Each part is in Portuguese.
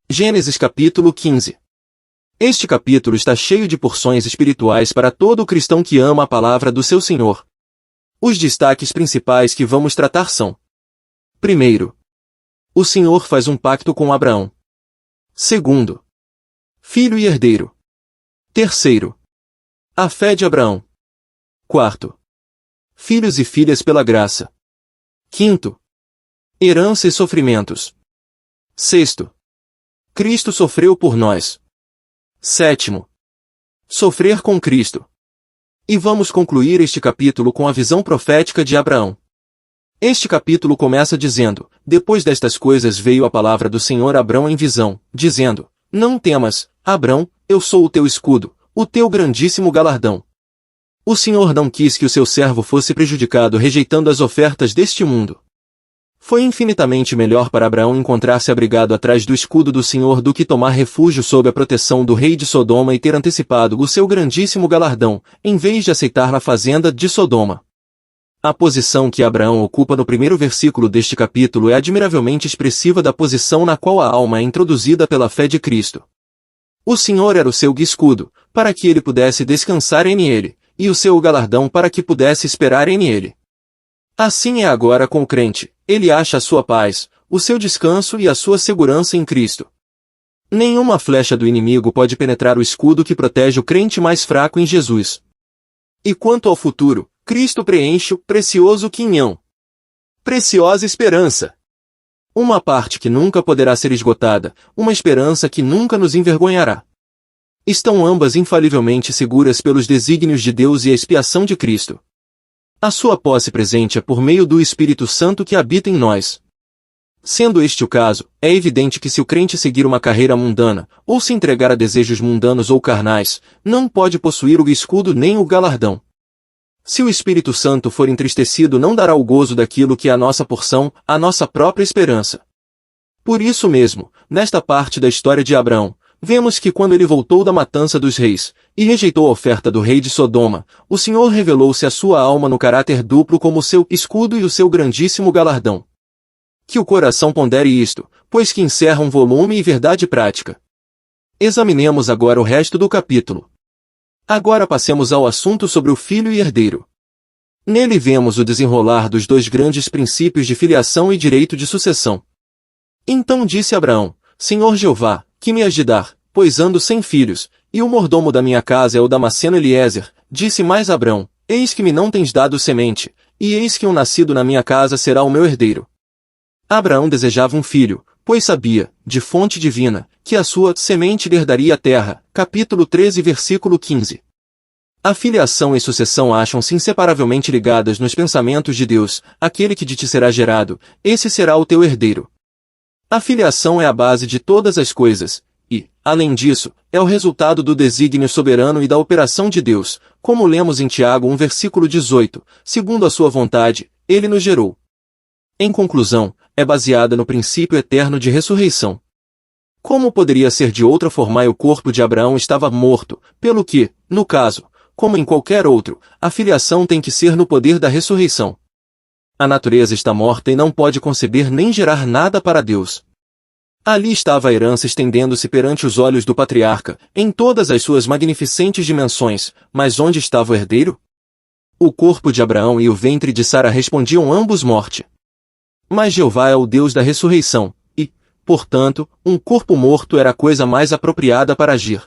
Gênesis capítulo 15. Este capítulo está cheio de porções espirituais para todo cristão que ama a palavra do seu Senhor. Os destaques principais que vamos tratar são: primeiro, o Senhor faz um pacto com Abraão. Segundo, filho e herdeiro. Terceiro, a fé de Abraão. Quarto, filhos e filhas pela graça. Quinto, herança e sofrimentos. Sexto, Cristo sofreu por nós. Sétimo, sofrer com Cristo. E vamos concluir este capítulo com a visão profética de Abraão. Este capítulo começa dizendo: depois destas coisas veio a palavra do Senhor a Abrão em visão, dizendo: não temas, Abrão, eu sou o teu escudo, o teu grandíssimo galardão. O Senhor não quis que o seu servo fosse prejudicado rejeitando as ofertas deste mundo. Foi infinitamente melhor para Abraão encontrar-se abrigado atrás do escudo do Senhor do que tomar refúgio sob a proteção do rei de Sodoma e ter antecipado o seu grandíssimo galardão, em vez de aceitar na fazenda de Sodoma. A posição que Abraão ocupa no primeiro versículo deste capítulo é admiravelmente expressiva da posição na qual a alma é introduzida pela fé de Cristo. O Senhor era o seu escudo, para que ele pudesse descansar em ele, e o seu galardão para que pudesse esperar em ele. Assim é agora com o crente, ele acha a sua paz, o seu descanso e a sua segurança em Cristo. Nenhuma flecha do inimigo pode penetrar o escudo que protege o crente mais fraco em Jesus. E quanto ao futuro, Cristo preenche o precioso quinhão. Preciosa esperança. Uma parte que nunca poderá ser esgotada, uma esperança que nunca nos envergonhará. Estão ambas infalivelmente seguras pelos desígnios de Deus e a expiação de Cristo. A sua posse presente é por meio do Espírito Santo que habita em nós. Sendo este o caso, é evidente que se o crente seguir uma carreira mundana, ou se entregar a desejos mundanos ou carnais, não pode possuir o escudo nem o galardão. Se o Espírito Santo for entristecido, não dará o gozo daquilo que é a nossa porção, a nossa própria esperança. Por isso mesmo, nesta parte da história de Abraão, vemos que quando ele voltou da matança dos reis, e rejeitou a oferta do rei de Sodoma, o Senhor revelou-se à sua alma no caráter duplo como seu escudo e o seu grandíssimo galardão. Que o coração pondere isto, pois que encerra um volume e verdade prática. Examinemos agora o resto do capítulo. Agora passemos ao assunto sobre o filho e herdeiro. Nele vemos o desenrolar dos dois grandes princípios de filiação e direito de sucessão. Então disse Abraão: Senhor Jeová, que me has de dar, pois ando sem filhos, e o mordomo da minha casa é o Damasceno Eliezer. Disse mais Abrão: eis que me não tens dado semente, e eis que um nascido na minha casa será o meu herdeiro. Abraão desejava um filho, pois sabia, de fonte divina, que a sua semente lhe herdaria a terra. Capítulo 13, versículo 15. A filiação e sucessão acham-se inseparavelmente ligadas nos pensamentos de Deus. Aquele que de ti será gerado, esse será o teu herdeiro. A filiação é a base de todas as coisas, e, além disso, é o resultado do desígnio soberano e da operação de Deus, como lemos em Tiago 1 versículo 18, segundo a sua vontade, ele nos gerou. Em conclusão, é baseada no princípio eterno de ressurreição. Como poderia ser de outra forma? O corpo de Abraão estava morto, pelo que, no caso, como em qualquer outro, a filiação tem que ser no poder da ressurreição. A natureza está morta e não pode conceber nem gerar nada para Deus. Ali estava a herança estendendo-se perante os olhos do patriarca, em todas as suas magnificentes dimensões, mas onde estava o herdeiro? O corpo de Abraão e o ventre de Sara respondiam ambos morte. Mas Jeová é o Deus da ressurreição, e, portanto, um corpo morto era a coisa mais apropriada para agir.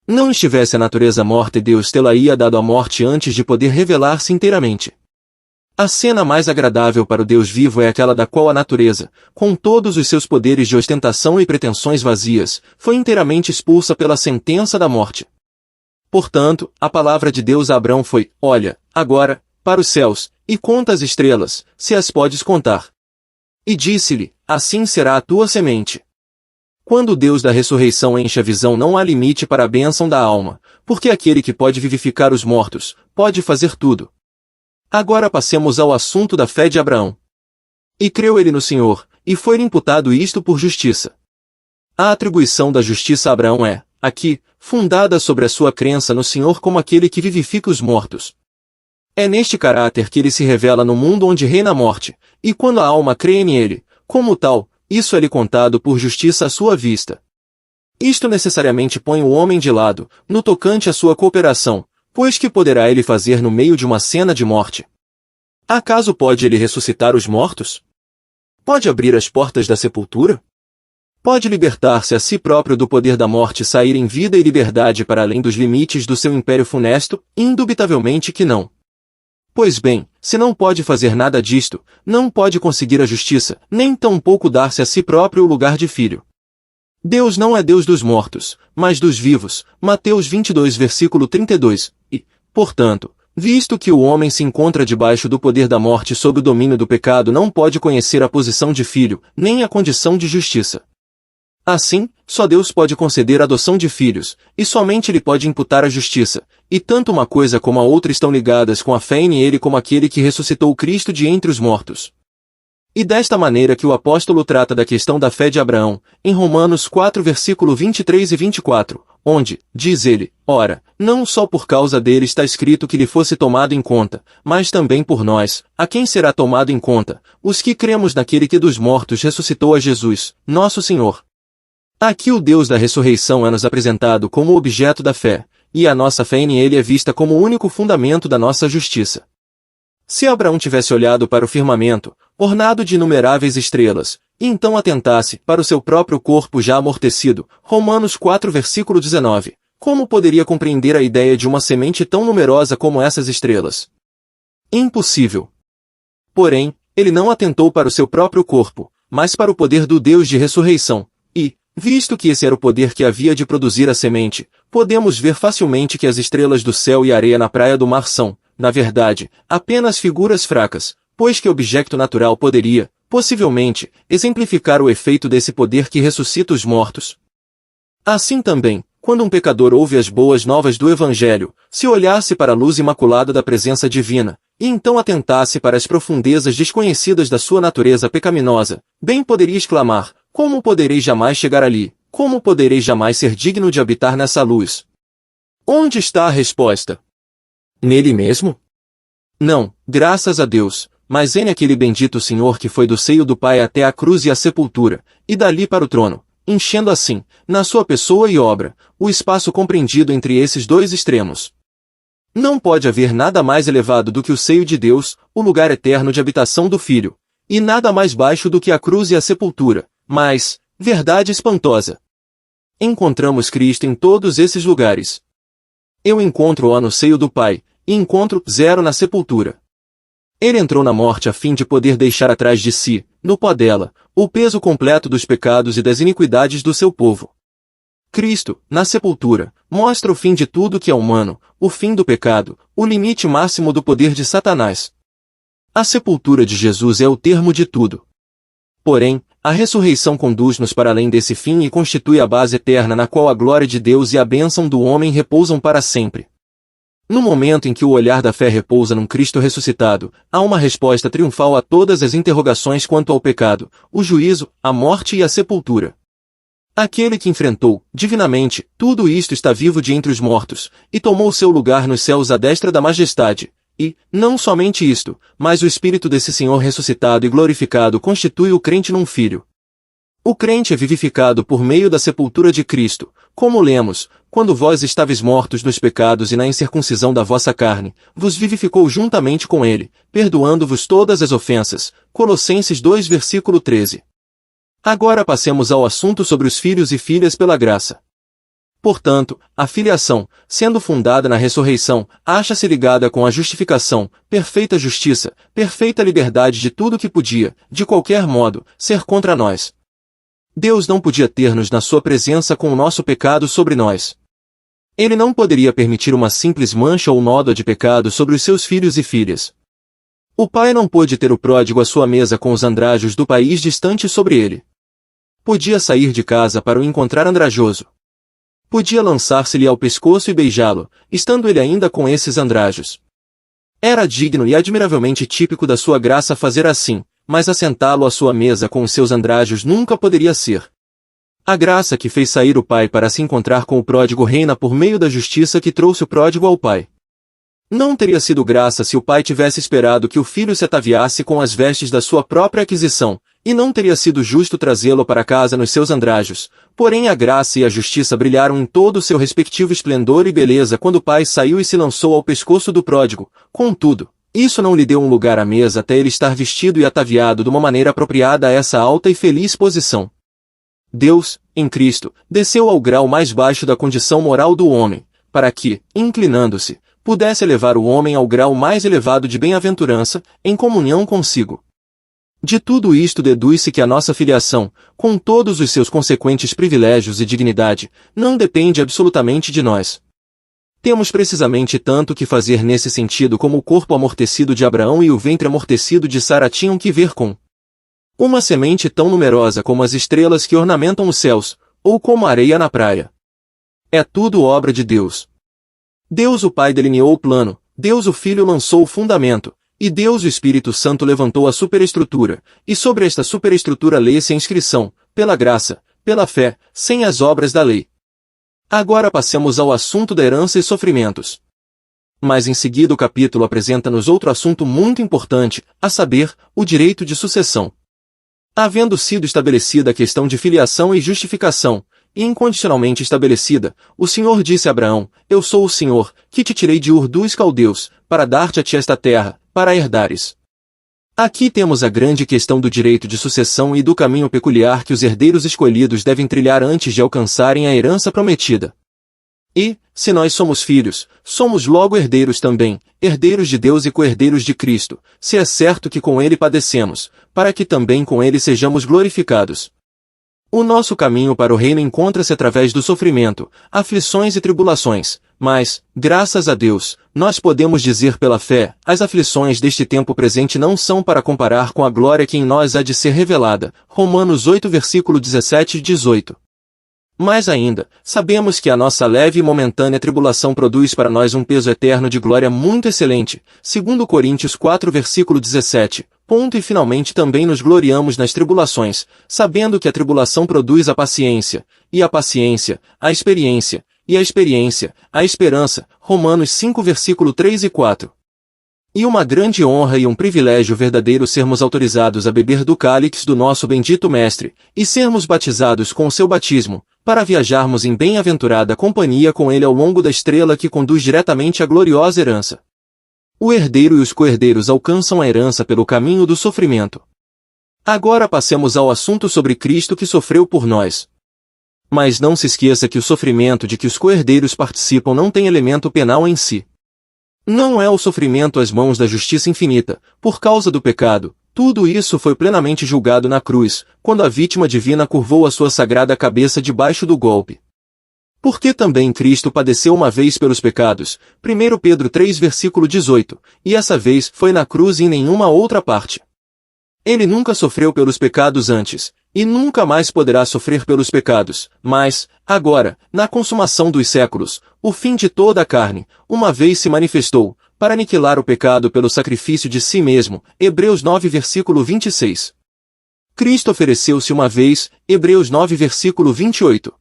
Não estivesse a natureza morta e Deus tê-la-ia dado a morte antes de poder revelar-se inteiramente. A cena mais agradável para o Deus vivo é aquela da qual a natureza, com todos os seus poderes de ostentação e pretensões vazias, foi inteiramente expulsa pela sentença da morte. Portanto, a palavra de Deus a Abrão foi: olha, agora, para os céus, e conta as estrelas, se as podes contar. E disse-lhe: assim será a tua semente. Quando o Deus da ressurreição enche a visão, não há limite para a bênção da alma, porque aquele que pode vivificar os mortos, pode fazer tudo. Agora passemos ao assunto da fé de Abraão. E creu ele no Senhor, e foi-lhe imputado isto por justiça. A atribuição da justiça a Abraão é, aqui, fundada sobre a sua crença no Senhor como aquele que vivifica os mortos. É neste caráter que ele se revela no mundo onde reina a morte, e quando a alma crê nele, como tal, isso é-lhe contado por justiça à sua vista. Isto necessariamente põe o homem de lado, no tocante à sua cooperação, pois que poderá ele fazer no meio de uma cena de morte? Acaso pode ele ressuscitar os mortos? Pode abrir as portas da sepultura? Pode libertar-se a si próprio do poder da morte e sair em vida e liberdade para além dos limites do seu império funesto? Indubitavelmente que não. Pois bem, se não pode fazer nada disto, não pode conseguir a justiça, nem tampouco dar-se a si próprio o lugar de filho. Deus não é Deus dos mortos, mas dos vivos, Mateus 22 versículo 32, e, portanto, visto que o homem se encontra debaixo do poder da morte sob o domínio do pecado, não pode conhecer a posição de filho, nem a condição de justiça. Assim, só Deus pode conceder a adoção de filhos, e somente Ele pode imputar a justiça, e tanto uma coisa como a outra estão ligadas com a fé nele como aquele que ressuscitou Cristo de entre os mortos. E desta maneira que o apóstolo trata da questão da fé de Abraão, em Romanos 4 versículo 23 e 24, onde, diz ele, ora, não só por causa dele está escrito que lhe fosse tomado em conta, mas também por nós, a quem será tomado em conta, os que cremos naquele que dos mortos ressuscitou a Jesus, nosso Senhor. Aqui o Deus da ressurreição é nos apresentado como objeto da fé, e a nossa fé nele é vista como o único fundamento da nossa justiça. Se Abraão tivesse olhado para o firmamento, ornado de inumeráveis estrelas, e então atentasse para o seu próprio corpo já amortecido, Romanos 4 versículo 19, como poderia compreender a ideia de uma semente tão numerosa como essas estrelas? Impossível. Porém, ele não atentou para o seu próprio corpo, mas para o poder do Deus de ressurreição, e, visto que esse era o poder que havia de produzir a semente, podemos ver facilmente que as estrelas do céu e a areia na praia do mar são, na verdade, apenas figuras fracas, pois que objeto natural poderia, possivelmente, exemplificar o efeito desse poder que ressuscita os mortos? Assim também, quando um pecador ouve as boas novas do Evangelho, se olhasse para a luz imaculada da presença divina, e então atentasse para as profundezas desconhecidas da sua natureza pecaminosa, bem poderia exclamar, como poderei jamais chegar ali? Como poderei jamais ser digno de habitar nessa luz? Onde está a resposta? Nele mesmo? Não, graças a Deus, mas é naquele bendito Senhor que foi do seio do Pai até a cruz e a sepultura, e dali para o trono, enchendo assim, na sua pessoa e obra, o espaço compreendido entre esses dois extremos. Não pode haver nada mais elevado do que o seio de Deus, o lugar eterno de habitação do Filho, e nada mais baixo do que a cruz e a sepultura, mas, verdade espantosa, encontramos Cristo em todos esses lugares. Eu encontro-o no seio do Pai, e encontro zero na sepultura. Ele entrou na morte a fim de poder deixar atrás de si, no pó dela, o peso completo dos pecados e das iniquidades do seu povo. Cristo, na sepultura, mostra o fim de tudo que é humano, o fim do pecado, o limite máximo do poder de Satanás. A sepultura de Jesus é o termo de tudo. Porém, a ressurreição conduz-nos para além desse fim e constitui a base eterna na qual a glória de Deus e a bênção do homem repousam para sempre. No momento em que o olhar da fé repousa num Cristo ressuscitado, há uma resposta triunfal a todas as interrogações quanto ao pecado, o juízo, a morte e a sepultura. Aquele que enfrentou, divinamente, tudo isto está vivo de entre os mortos, e tomou seu lugar nos céus à destra da majestade. E, não somente isto, mas o Espírito desse Senhor ressuscitado e glorificado constitui o crente num filho. O crente é vivificado por meio da sepultura de Cristo, como lemos, quando vós estáveis mortos nos pecados e na incircuncisão da vossa carne, vos vivificou juntamente com ele, perdoando-vos todas as ofensas. Colossenses 2 versículo 13. Agora passemos ao assunto sobre os filhos e filhas pela graça. Portanto, a filiação, sendo fundada na ressurreição, acha-se ligada com a justificação, perfeita justiça, perfeita liberdade de tudo que podia, de qualquer modo, ser contra nós. Deus não podia ter-nos na sua presença com o nosso pecado sobre nós. Ele não poderia permitir uma simples mancha ou nódoa de pecado sobre os seus filhos e filhas. O pai não pôde ter o pródigo à sua mesa com os andrajos do país distante sobre ele. Podia sair de casa para o encontrar andrajoso. Podia lançar-se-lhe ao pescoço e beijá-lo, estando ele ainda com esses andrajos. Era digno e admiravelmente típico da sua graça fazer assim, mas assentá-lo à sua mesa com os seus andrajos nunca poderia ser. A graça que fez sair o pai para se encontrar com o pródigo reina por meio da justiça que trouxe o pródigo ao pai. Não teria sido graça se o pai tivesse esperado que o filho se ataviasse com as vestes da sua própria aquisição, e não teria sido justo trazê-lo para casa nos seus andrajos. Porém a graça e a justiça brilharam em todo o seu respectivo esplendor e beleza quando o pai saiu e se lançou ao pescoço do pródigo. Contudo, isso não lhe deu um lugar à mesa até ele estar vestido e ataviado de uma maneira apropriada a essa alta e feliz posição. Deus, em Cristo, desceu ao grau mais baixo da condição moral do homem, para que, inclinando-se, pudesse elevar o homem ao grau mais elevado de bem-aventurança, em comunhão consigo. De tudo isto deduz-se que a nossa filiação, com todos os seus consequentes privilégios e dignidade, não depende absolutamente de nós. Temos precisamente tanto que fazer nesse sentido como o corpo amortecido de Abraão e o ventre amortecido de Sara tinham que ver com uma semente tão numerosa como as estrelas que ornamentam os céus, ou como a areia na praia. É tudo obra de Deus. Deus o Pai delineou o plano, Deus o Filho lançou o fundamento, e Deus o Espírito Santo levantou a superestrutura, e sobre esta superestrutura lê-se a inscrição, pela graça, pela fé, sem as obras da lei. Agora passemos ao assunto da herança e sofrimentos. Mas em seguida o capítulo apresenta-nos outro assunto muito importante, a saber, o direito de sucessão. Havendo sido estabelecida a questão de filiação e justificação, e incondicionalmente estabelecida, o Senhor disse a Abraão, eu sou o Senhor, que te tirei de Ur dos Caldeus, para dar-te a ti esta terra, para a herdares. Aqui temos a grande questão do direito de sucessão e do caminho peculiar que os herdeiros escolhidos devem trilhar antes de alcançarem a herança prometida. E, se nós somos filhos, somos logo herdeiros também, herdeiros de Deus e co-herdeiros de Cristo, se é certo que com ele padecemos, para que também com ele sejamos glorificados. O nosso caminho para o reino encontra-se através do sofrimento, aflições e tribulações, mas, graças a Deus, nós podemos dizer pela fé, as aflições deste tempo presente não são para comparar com a glória que em nós há de ser revelada. Romanos 8 versículo 17 e 18. Mais ainda, sabemos que a nossa leve e momentânea tribulação produz para nós um peso eterno de glória muito excelente, segundo Coríntios 4 versículo 17. E finalmente também nos gloriamos nas tribulações, sabendo que a tribulação produz a paciência, e a paciência, a experiência, e a experiência, a esperança. Romanos 5 versículo 3 e 4. E uma grande honra e um privilégio verdadeiro sermos autorizados a beber do cálice do nosso bendito Mestre, e sermos batizados com o seu batismo, para viajarmos em bem-aventurada companhia com ele ao longo da estrela que conduz diretamente à gloriosa herança. O herdeiro e os co-herdeiros alcançam a herança pelo caminho do sofrimento. Agora passemos ao assunto sobre Cristo que sofreu por nós. Mas não se esqueça que o sofrimento de que os co-herdeiros participam não tem elemento penal em si. Não é o sofrimento às mãos da justiça infinita, por causa do pecado. Tudo isso foi plenamente julgado na cruz, quando a vítima divina curvou a sua sagrada cabeça debaixo do golpe. Porque também Cristo padeceu uma vez pelos pecados, 1 Pedro 3 versículo 18, e essa vez foi na cruz e em nenhuma outra parte. Ele nunca sofreu pelos pecados antes, e nunca mais poderá sofrer pelos pecados, mas, agora, na consumação dos séculos, o fim de toda a carne, uma vez se manifestou, para aniquilar o pecado pelo sacrifício de si mesmo, Hebreus 9 versículo 26. Cristo ofereceu-se uma vez, Hebreus 9 versículo 28.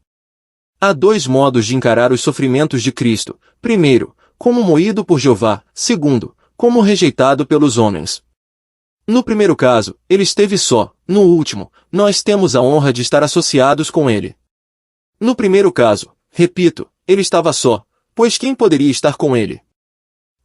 Há dois modos de encarar os sofrimentos de Cristo. Primeiro, como moído por Jeová. Segundo, como rejeitado pelos homens. No primeiro caso, ele esteve só. No último, nós temos a honra de estar associados com ele. No primeiro caso, repito, ele estava só, pois quem poderia estar com ele?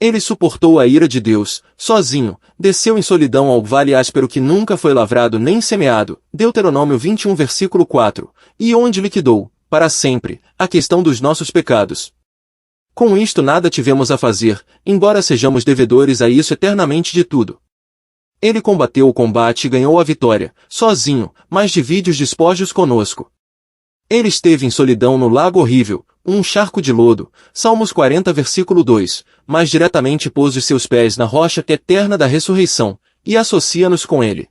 Ele suportou a ira de Deus, sozinho, desceu em solidão ao vale áspero que nunca foi lavrado nem semeado, Deuteronômio 21 versículo 4, e onde liquidou, para sempre, a questão dos nossos pecados. Com isto nada tivemos a fazer, embora sejamos devedores a isso eternamente de tudo. Ele combateu o combate e ganhou a vitória, sozinho, mas divide os despojos conosco. Ele esteve em solidão no lago horrível, um charco de lodo, Salmos 40 versículo 2, mas diretamente pôs os seus pés na rocha eterna da ressurreição, e associa-nos com ele.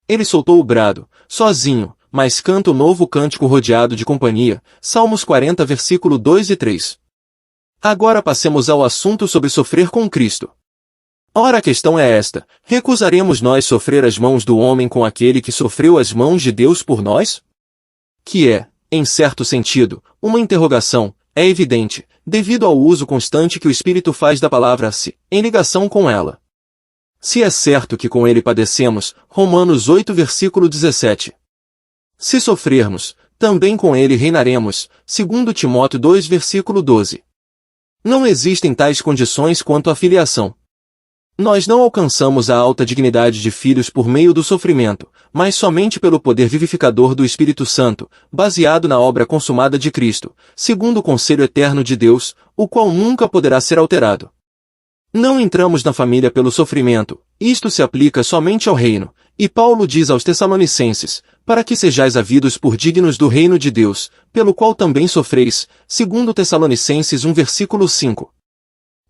Ele soltou o brado, sozinho, mas canta o novo cântico rodeado de companhia, Salmos 40 versículo 2 e 3. Agora passemos ao assunto sobre sofrer com Cristo. Ora a questão é esta, recusaremos nós sofrer as mãos do homem com aquele que sofreu as mãos de Deus por nós? Que é, em certo sentido, uma interrogação. É evidente, devido ao uso constante que o Espírito faz da palavra se, em ligação com ela. Se é certo que com ele padecemos, Romanos 8 versículo 17. Se sofrermos, também com ele reinaremos, 2 Timóteo 2 versículo 12. Não existem tais condições quanto à filiação. Nós não alcançamos a alta dignidade de filhos por meio do sofrimento, mas somente pelo poder vivificador do Espírito Santo, baseado na obra consumada de Cristo, segundo o conselho eterno de Deus, o qual nunca poderá ser alterado. Não entramos na família pelo sofrimento, isto se aplica somente ao reino, e Paulo diz aos Tessalonicenses, para que sejais havidos por dignos do reino de Deus, pelo qual também sofreis, segundo Tessalonicenses 1 versículo 5.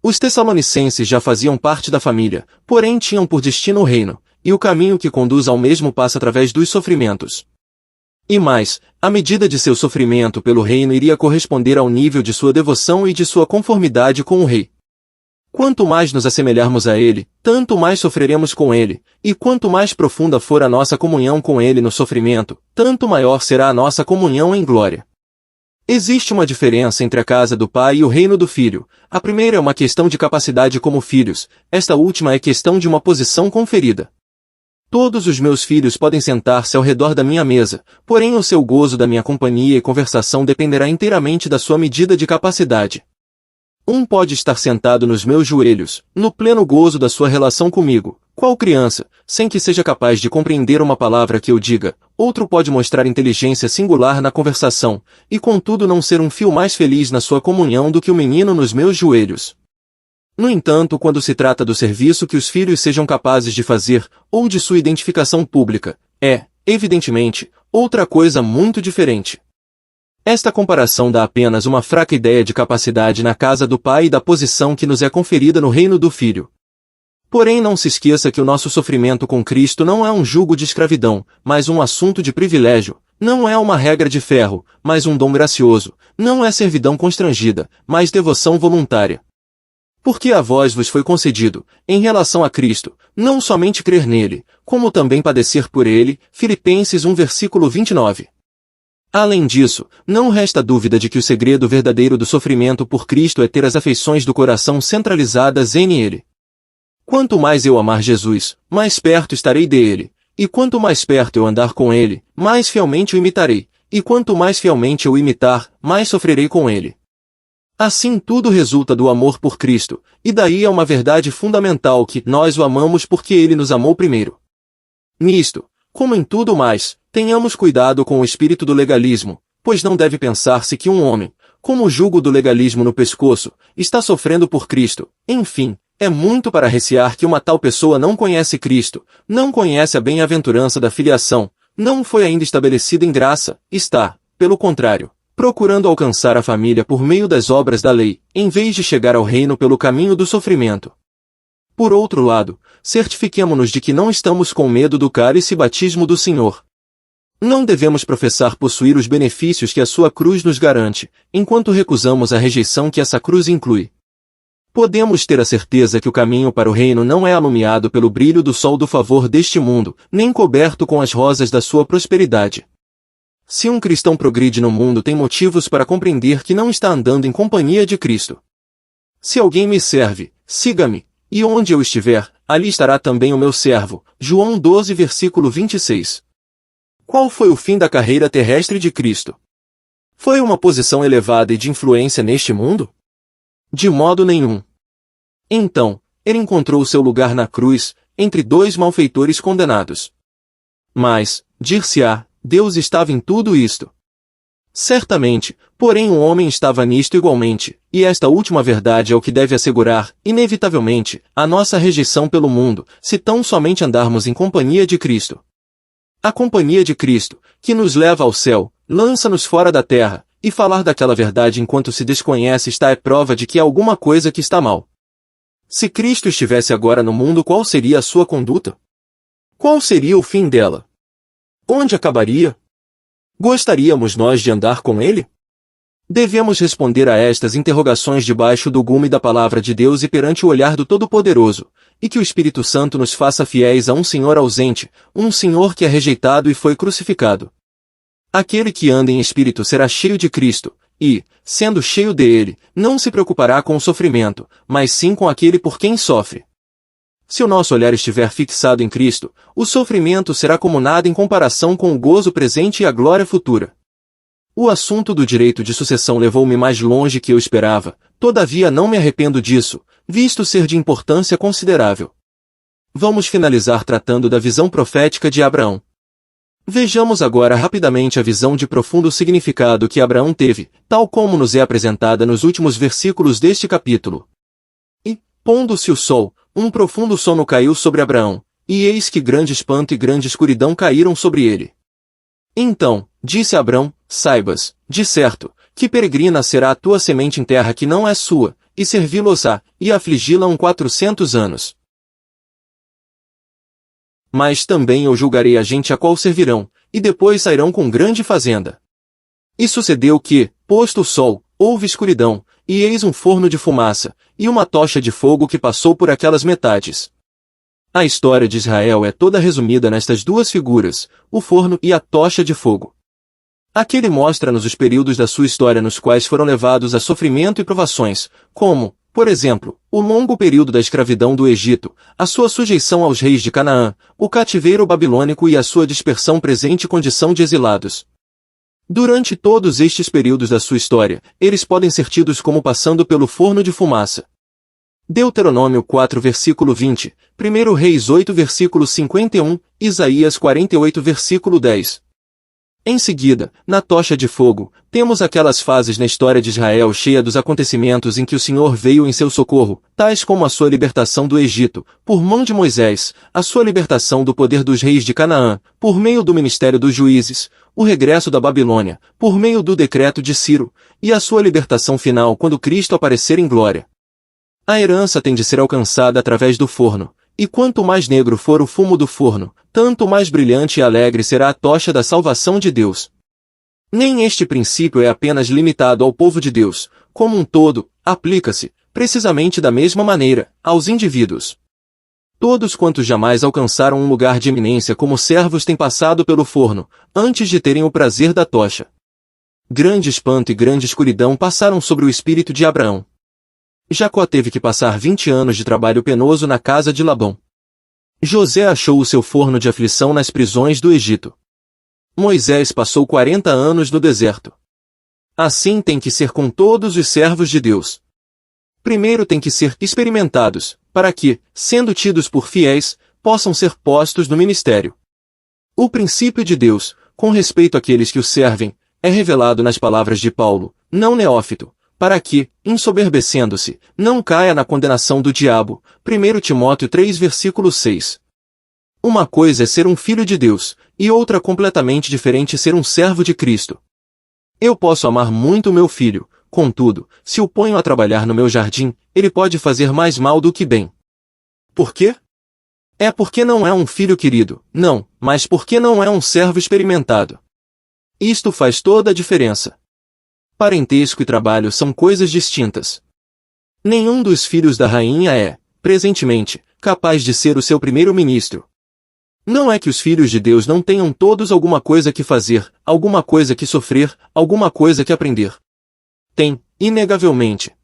Os Tessalonicenses já faziam parte da família, porém tinham por destino o reino, e o caminho que conduz ao mesmo passa através dos sofrimentos. E mais, a medida de seu sofrimento pelo reino iria corresponder ao nível de sua devoção e de sua conformidade com o rei. Quanto mais nos assemelharmos a ele, tanto mais sofreremos com ele, e quanto mais profunda for a nossa comunhão com ele no sofrimento, tanto maior será a nossa comunhão em glória. Existe uma diferença entre a casa do pai e o reino do filho. A primeira é uma questão de capacidade como filhos, esta última é questão de uma posição conferida. Todos os meus filhos podem sentar-se ao redor da minha mesa, porém o seu gozo da minha companhia e conversação dependerá inteiramente da sua medida de capacidade. Um pode estar sentado nos meus joelhos, no pleno gozo da sua relação comigo, qual criança, sem que seja capaz de compreender uma palavra que eu diga. Outro pode mostrar inteligência singular na conversação, e contudo não ser um fio mais feliz na sua comunhão do que o menino nos meus joelhos. No entanto, quando se trata do serviço que os filhos sejam capazes de fazer, ou de sua identificação pública, é, evidentemente, outra coisa muito diferente. Esta comparação dá apenas uma fraca ideia de capacidade na casa do pai e da posição que nos é conferida no reino do filho. Porém não se esqueça que o nosso sofrimento com Cristo não é um jugo de escravidão, mas um assunto de privilégio, não é uma regra de ferro, mas um dom gracioso, não é servidão constrangida, mas devoção voluntária. Porque a vós vos foi concedido, em relação a Cristo, não somente crer nele, como também padecer por ele, Filipenses 1 versículo 29. Além disso, não resta dúvida de que o segredo verdadeiro do sofrimento por Cristo é ter as afeições do coração centralizadas em ele. Quanto mais eu amar Jesus, mais perto estarei dele, e quanto mais perto eu andar com ele, mais fielmente o imitarei, e quanto mais fielmente eu o imitar, mais sofrerei com ele. Assim tudo resulta do amor por Cristo, e daí é uma verdade fundamental que nós o amamos porque ele nos amou primeiro. Nisto, como em tudo mais, tenhamos cuidado com o espírito do legalismo, pois não deve pensar-se que um homem, com o jugo do legalismo no pescoço, está sofrendo por Cristo. Enfim, é muito para recear que uma tal pessoa não conhece Cristo, não conhece a bem-aventurança da filiação, não foi ainda estabelecida em graça, está, pelo contrário, procurando alcançar a família por meio das obras da lei, em vez de chegar ao reino pelo caminho do sofrimento. Por outro lado, certifiquemo-nos de que não estamos com medo do cálice batismo do Senhor. Não devemos professar possuir os benefícios que a sua cruz nos garante, enquanto recusamos a rejeição que essa cruz inclui. Podemos ter a certeza que o caminho para o reino não é alumiado pelo brilho do sol do favor deste mundo, nem coberto com as rosas da sua prosperidade. Se um cristão progride no mundo tem motivos para compreender que não está andando em companhia de Cristo. Se alguém me serve, siga-me, e onde eu estiver, ali estará também o meu servo. João 12 versículo 26. Qual foi o fim da carreira terrestre de Cristo? Foi uma posição elevada e de influência neste mundo? De modo nenhum. Então, ele encontrou seu lugar na cruz, entre dois malfeitores condenados. Mas, dir-se-á, Deus estava em tudo isto. Certamente, porém o homem estava nisto igualmente, e esta última verdade é o que deve assegurar, inevitavelmente, a nossa rejeição pelo mundo, se tão somente andarmos em companhia de Cristo. A companhia de Cristo, que nos leva ao céu, lança-nos fora da terra, e falar daquela verdade enquanto se desconhece está é prova de que há alguma coisa que está mal. Se Cristo estivesse agora no mundo, qual seria a sua conduta? Qual seria o fim dela? Onde acabaria? Gostaríamos nós de andar com ele? Devemos responder a estas interrogações debaixo do gume da palavra de Deus e perante o olhar do Todo-Poderoso, e que o Espírito Santo nos faça fiéis a um Senhor ausente, um Senhor que é rejeitado e foi crucificado. Aquele que anda em espírito será cheio de Cristo, e, sendo cheio dele, não se preocupará com o sofrimento, mas sim com aquele por quem sofre. Se o nosso olhar estiver fixado em Cristo, o sofrimento será como nada em comparação com o gozo presente e a glória futura. O assunto do direito de sucessão levou-me mais longe que eu esperava, todavia não me arrependo disso, visto ser de importância considerável. Vamos finalizar tratando da visão profética de Abraão. Vejamos agora rapidamente a visão de profundo significado que Abraão teve, tal como nos é apresentada nos últimos versículos deste capítulo. E, pondo-se o sol, um profundo sono caiu sobre Abraão, e eis que grande espanto e grande escuridão caíram sobre ele. Então, disse Abrão, saibas, de certo, que peregrina será a tua semente em terra que não é sua, e servi-los-á, e afligi-la 400 anos. Mas também eu julgarei a gente a qual servirão, e depois sairão com grande fazenda. E sucedeu que, posto o sol, houve escuridão, e eis um forno de fumaça, e uma tocha de fogo que passou por aquelas metades. A história de Israel é toda resumida nestas duas figuras, o forno e a tocha de fogo. Aquele mostra-nos os períodos da sua história nos quais foram levados a sofrimento e provações, como, por exemplo, o longo período da escravidão do Egito, a sua sujeição aos reis de Canaã, o cativeiro babilônico e a sua dispersão presente condição de exilados. Durante todos estes períodos da sua história, eles podem ser tidos como passando pelo forno de fumaça. Deuteronômio 4 versículo 20, 1 Reis 8 versículo 51, Isaías 48 versículo 10. Em seguida, na tocha de fogo, temos aquelas fases na história de Israel cheia dos acontecimentos em que o Senhor veio em seu socorro, tais como a sua libertação do Egito, por mão de Moisés, a sua libertação do poder dos reis de Canaã, por meio do ministério dos juízes, o regresso da Babilônia, por meio do decreto de Ciro, e a sua libertação final quando Cristo aparecer em glória. A herança tem de ser alcançada através do forno, e quanto mais negro for o fumo do forno, tanto mais brilhante e alegre será a tocha da salvação de Deus. Nem este princípio é apenas limitado ao povo de Deus, como um todo, aplica-se, precisamente da mesma maneira, aos indivíduos. Todos quantos jamais alcançaram um lugar de eminência como servos têm passado pelo forno, antes de terem o prazer da tocha. Grande espanto e grande escuridão passaram sobre o espírito de Abraão. Jacó teve que passar 20 anos de trabalho penoso na casa de Labão. José achou o seu forno de aflição nas prisões do Egito. Moisés passou 40 anos no deserto. Assim tem que ser com todos os servos de Deus. Primeiro tem que ser experimentados, para que, sendo tidos por fiéis, possam ser postos no ministério. O princípio de Deus, com respeito àqueles que o servem, é revelado nas palavras de Paulo, não neófito, para que, ensoberbecendo-se, não caia na condenação do diabo. 1 Timóteo 3 versículo 6. Uma coisa é ser um filho de Deus, e outra completamente diferente ser um servo de Cristo. Eu posso amar muito meu filho, contudo, se o ponho a trabalhar no meu jardim, ele pode fazer mais mal do que bem. Por quê? É porque não é um filho querido, não, mas porque não é um servo experimentado. Isto faz toda a diferença. Parentesco e trabalho são coisas distintas. Nenhum dos filhos da rainha é, presentemente, capaz de ser o seu primeiro-ministro. Não é que os filhos de Deus não tenham todos alguma coisa que fazer, alguma coisa que sofrer, alguma coisa que aprender. Tem, inegavelmente.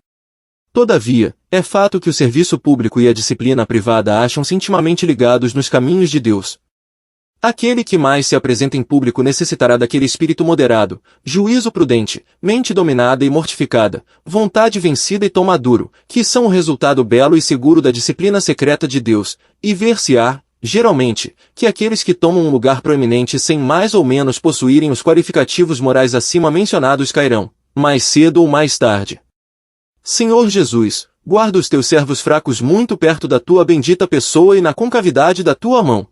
Todavia, é fato que o serviço público e a disciplina privada acham-se intimamente ligados nos caminhos de Deus. Aquele que mais se apresenta em público necessitará daquele espírito moderado, juízo prudente, mente dominada e mortificada, vontade vencida e tom maduro, que são o resultado belo e seguro da disciplina secreta de Deus, e ver-se-á, geralmente, que aqueles que tomam um lugar proeminente sem mais ou menos possuírem os qualificativos morais acima mencionados cairão, mais cedo ou mais tarde. Senhor Jesus, guarda os teus servos fracos muito perto da tua bendita pessoa e na concavidade da tua mão.